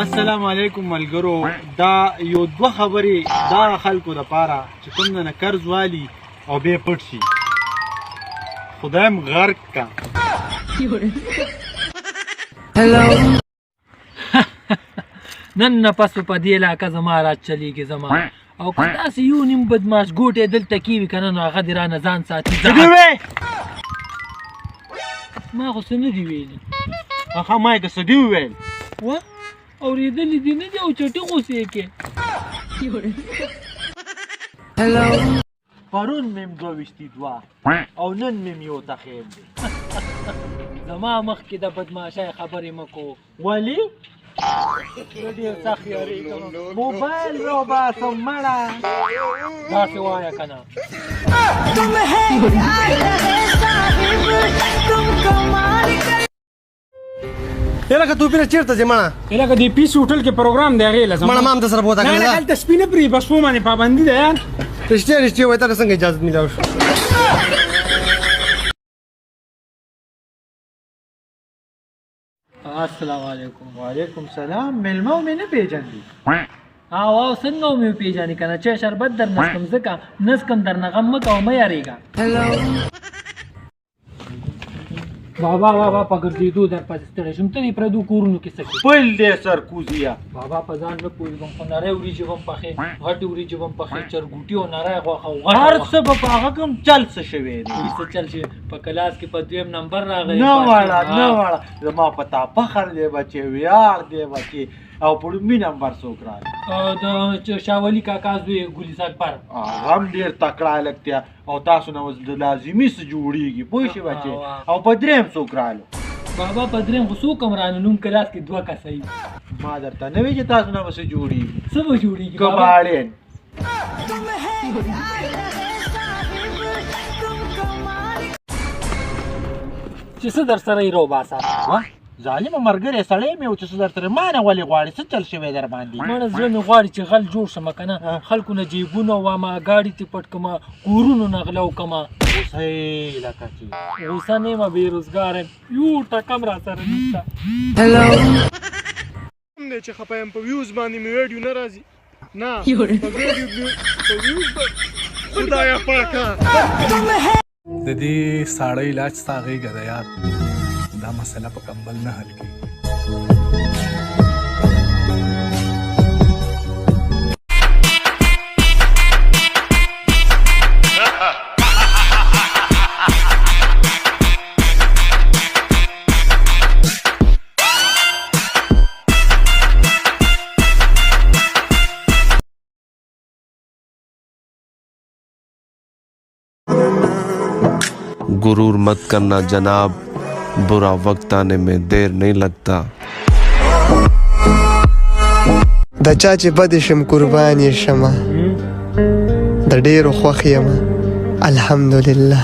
السلام علیکم ملګرو. دا یو دوه خبرې دا خلکو دپاره چې کوم نه قرض والي او بیا پټ شي خدایم غرق کا. نن نه پس په دې علاقه زما راز چلیږي زما او که داسې یو نیم بدماش ګوټی دلته کېوي که نه نو هغه دې رانه ځان ساتي. ما خو څه نه دي ویلي. هغه ما یې که څه دي وویل وه اورېدلي دي نه دي او چټي غوسې کې. پرون میم دوه دوه او نن میم یو ته خیر دی. زما مخکې د بدماشۍ خبرې مه کو. ولې؟ زه ډېر سخت یارېږم. موبایل راوباسم مړه. داسې وایه که نه. لکه تو پیره چیرته ځې مړه؟ لکه د پیس هوټل کې پروګرام دی هغې له مړه ما هم درسره بوته کړې ده. نه هلته سپي نه پرېږدي بسپو باندې پابندي ده یار. رښتیا رښتیا وایي تا ته څنګه اجازت میلاو شو؟ السلام علیکم. وعلیکم سلام. میلمه مې نه پېژندي. او څنګه مې وپېژنې که نه چې شربت در نسکم ځکه نسکم درنه غم مه کوه مه یارېږه. بابا بابا په ګرځېدو در پسې ستړی شوم. ته دې پردو کورونو کې څه کوې؟ پل دی سرکوزیه. بابا په ځان نه پوهېږم خو نری وریجې به م پخې غټې وریجې به م پخې چرګوټي او نری غوښه او هر څه به په هغه کوم چل څه شوی دی. څه چل شي په کلاس کې په دویم نمبر راغلی. نه وړه نه وړه زما په تا فخر دی بچې ویاړ دی بچې. او په لومړي نمبر څوک راغی؟ د شاولي کاکا زوی ګلیس اکبر. هغه هم ډېر تکړه هلک دی او تاسو نه اوس د لازمي څه جوړېږي پوه شوې بچې. او په درېیم څوک راغلو؟ بابا په درېیم خو څوک هم رانه نوم کلاس کې دوه کسه وي. ما درته نه وی چې تاسو نه به څه جوړېږي. څه به جوړېږي کباړین. چې څه در سره یې راوباسه. ظالمه ملګری سړی مې و چې څه درته ما نه ولې غواړې څه چل شوی در باندې؟ مړه زړه مې غواړي چې غل جوړ شمه که نه خلکو نه جیبونه وامه ګاډي تې پټ کړمه کورونو نه غلا وکړمه. اوسه یې لکه چې غوسه نه یم بېروزګاره یم یو ټکم را سره نشته. دی چې خفه یم په ویوز باندې مې ویډیو نه راځي. نه په ویوز خدایه پاکه د دې ساړه علاج ستا غېږه ده یار. دا مسله په کمبل نه حل کېږي. गुरूर मत करना जनाब, बुरा वक्त आने में देर नहीं लगता. د چا چې بد شم قربان یې شمه د ډېرو خوښ یم الحمدلله.